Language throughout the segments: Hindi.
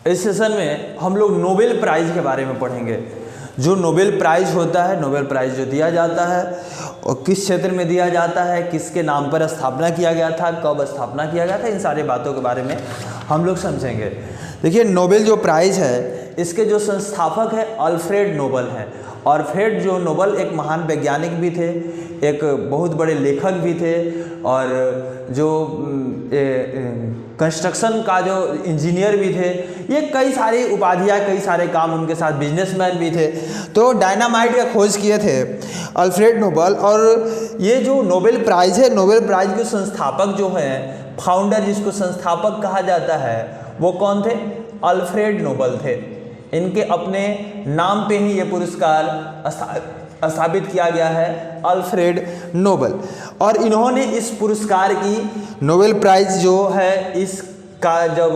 इस सेशन में हम लोग नोबेल प्राइज़ के बारे में पढ़ेंगे। जो नोबेल प्राइज़ होता है, नोबेल प्राइज़ जो दिया जाता है और किस क्षेत्र में दिया जाता है, किसके नाम पर स्थापना किया गया था, कब स्थापना किया गया था, इन सारी बातों के बारे में हम लोग समझेंगे। देखिए, नोबेल जो प्राइज़ है इसके जो संस्थापक है अल्फ्रेड नोबल हैं। अल्फ्रेड जो नोबल एक महान वैज्ञानिक भी थे, एक बहुत बड़े लेखक भी थे और जो कंस्ट्रक्शन का जो इंजीनियर भी थे। ये कई सारी उपाधियाँ, कई सारे काम, उनके साथ बिजनेसमैन भी थे। तो डायनामाइट का खोज किए थे अल्फ्रेड नोबल। और ये जो नोबेल प्राइज़ है, नोबेल प्राइज़ के संस्थापक जो हैं, फाउंडर जिसको संस्थापक कहा जाता है, वो कौन थे? अल्फ्रेड नोबल थे। इनके अपने नाम पे ही ये पुरस्कार स्थापित किया गया है, अल्फ्रेड नोबल। और इन्होंने इस पुरस्कार की, नोबेल प्राइज़ जो है इसका जब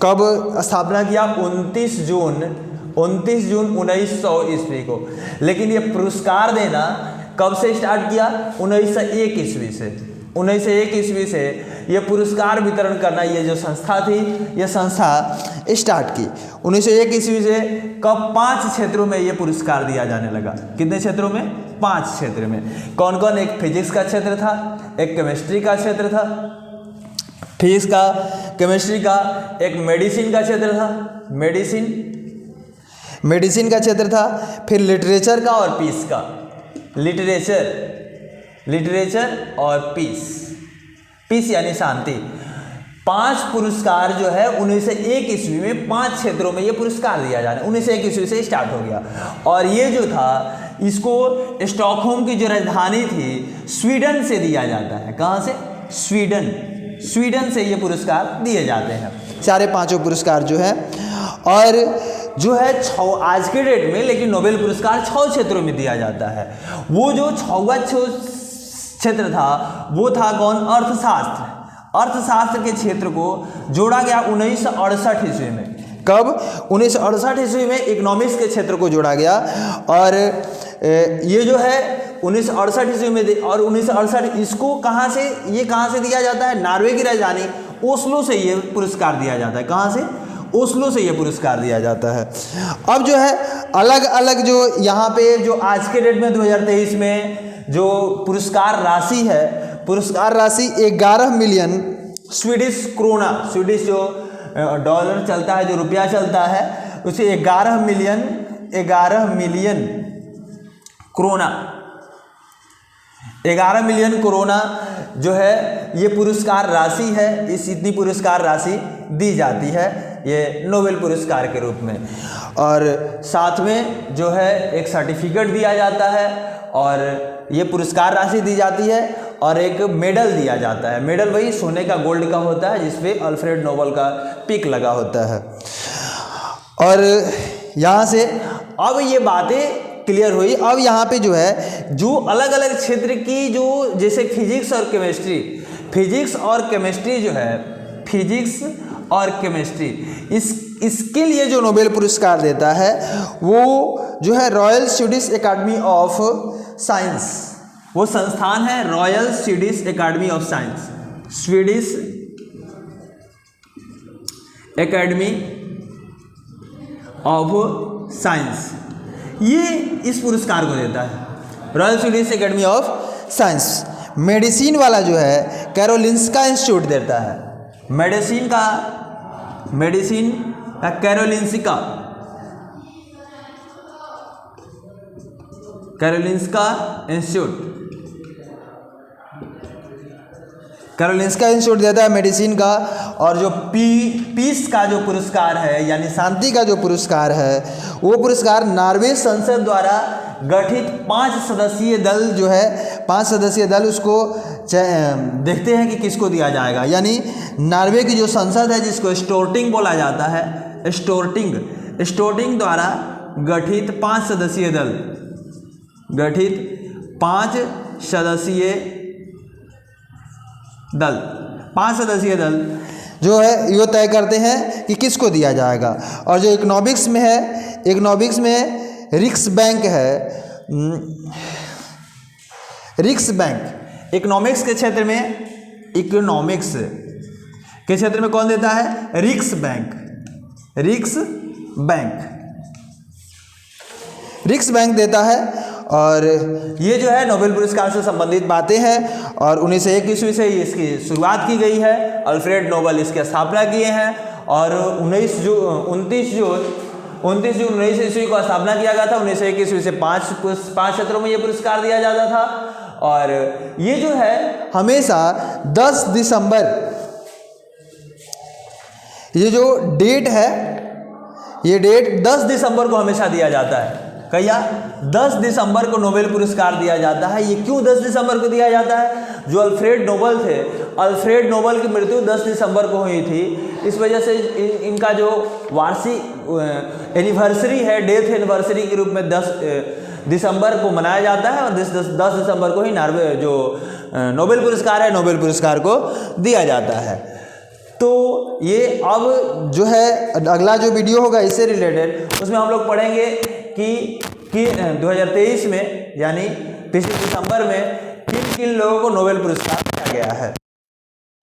कब स्थापना किया? 29 जून 1900 ईस्वी को। लेकिन ये पुरस्कार देना कब से स्टार्ट किया? 1901 ईस्वी से। 1901 ईस्वी से ये पुरस्कार वितरण करना, ये जो संस्था थी, ये संस्था स्टार्ट की 1901 ईस्वी से। कब? 5 क्षेत्रों में ये पुरस्कार दिया जाने लगा। कितने क्षेत्रों में? 5 क्षेत्र में। कौन कौन? एक फिजिक्स का क्षेत्र था, एक केमिस्ट्री का क्षेत्र था, फिजिक्स का, केमिस्ट्री का, एक मेडिसिन का क्षेत्र था, मेडिसिन का क्षेत्र था, फिर लिटरेचर का और पीस का। लिटरेचर और पीस यानी शांति। 5 पुरस्कार जो है 1901 ईस्वी में 5 क्षेत्रों में ये पुरस्कार दिया जाना 1901 ईस्वी से स्टार्ट हो गया। और ये जो था, इसको स्टॉकहोम की जो राजधानी थी, स्वीडन से दिया जाता है। कहाँ से? स्वीडन से ये पुरस्कार दिए जाते हैं, सारे 5 पुरस्कार जो है। और जो है आज के डेट में, लेकिन नोबेल पुरस्कार 6 क्षेत्रों में दिया जाता है। वो जो 6वां क्षेत्र था वो था कौन? अर्थशास्त्र। अर्थशास्त्र के क्षेत्र को जोड़ा गया 1968 ईस्वी में। कब? 1968 ईस्वी में इकोनॉमिक्स के क्षेत्र को जोड़ा गया। और ये जो है 1968 ईस्वी में, और 1968 इसको कहाँ से दिया जाता है? नॉर्वे की राजधानी ओस्लो से ये पुरस्कार दिया जाता है। कहाँ से? ओस्लो से ये पुरस्कार दिया जाता है। अब जो है अलग अलग जो यहाँ पे जो आज के डेट में 2023 में जो पुरस्कार राशि है, पुरस्कार राशि 11 मिलियन स्वीडिश क्रोना, स्वीडिश जो डॉलर चलता है, जो रुपया चलता है, उसे 11 मिलियन क्रोना, 11 मिलियन क्रोना जो है ये पुरस्कार राशि है। इतनी पुरस्कार राशि दी जाती है ये नोबेल पुरस्कार के रूप में। और साथ में जो है एक सर्टिफिकेट दिया जाता है, और ये पुरस्कार राशि दी जाती है, और एक मेडल दिया जाता है। मेडल वही सोने का, गोल्ड का होता है, जिसपे अल्फ्रेड नोबल का पिक लगा होता है। और यहाँ से अब ये बातें क्लियर हुई। अब यहाँ पे जो है, जो अलग अलग क्षेत्र की, जो जैसे फिजिक्स और केमिस्ट्री जो है, फिजिक्स और केमिस्ट्री, इसके लिए जो नोबेल पुरस्कार देता है वो जो है royal Swedish academy of science, वो संस्थान है royal Swedish academy of science, Swedish academy of science, ये इस पुरस्कार को देता है, royal Swedish academy of science. Medicine वाला जो है कैरोलिंस्का इंस्टीट्यूट देता है, मेडिसिन का कैरोलिंस्का इंस्टीट्यूट देता है मेडिसिन का। और जो पीस का जो पुरस्कार है, यानी शांति का जो पुरस्कार है, वो पुरस्कार नॉर्वे संसद द्वारा गठित 5 सदस्यीय दल जो है, 5 सदस्यीय दल उसको देखते हैं कि किसको दिया जाएगा। यानी नॉर्वे की जो संसद है, जिसको स्टोर्टिंग बोला जाता है, स्टोर्टिंग द्वारा गठित 5 सदस्यीय दल जो है ये तय करते हैं कि किसको दिया जाएगा। और जो इकोनॉमिक्स में है, इकोनॉमिक्स में रिक्स बैंक है, रिक्स बैंक इकोनॉमिक्स के क्षेत्र में, किस क्षेत्र में कौन देता है? रिक्स बैंक। रिक्स बैंक देता है। और ये जो है नोबेल पुरस्कार से संबंधित बातें हैं और 1901 ईस्वी से इसकी शुरुआत की गई है। अल्फ्रेड नोबेल इसकी स्थापना किए हैं और 29 जून 19 ईस्वी को स्थापना किया गया था। 1901 ईस्वी से 5 क्षेत्रों में ये पुरस्कार दिया जाता था। और ये जो है हमेशा 10 दिसंबर, ये जो डेट है, ये डेट 10 दिसंबर को हमेशा दिया जाता है। कहिया 10 दिसंबर को नोबेल पुरस्कार दिया जाता है। ये क्यों 10 दिसंबर को दिया जाता है? जो अल्फ्रेड नोबेल थे, अल्फ्रेड नोबेल की मृत्यु 10 दिसंबर को हुई थी। इस वजह से इनका जो वार्षिक एनिवर्सरी है, डेथ एनिवर्सरी के रूप में 10 दिसंबर को मनाया जाता है और 10 दिसंबर को ही जो नोबेल पुरस्कार है, नोबेल पुरस्कार को दिया जाता है। तो ये अब जो है अगला जो वीडियो होगा इससे रिलेटेड, उसमें हम लोग पढ़ेंगे कि 2023 में यानी पिछले दिसंबर में किन किन लोगों को नोबेल पुरस्कार दिया गया है।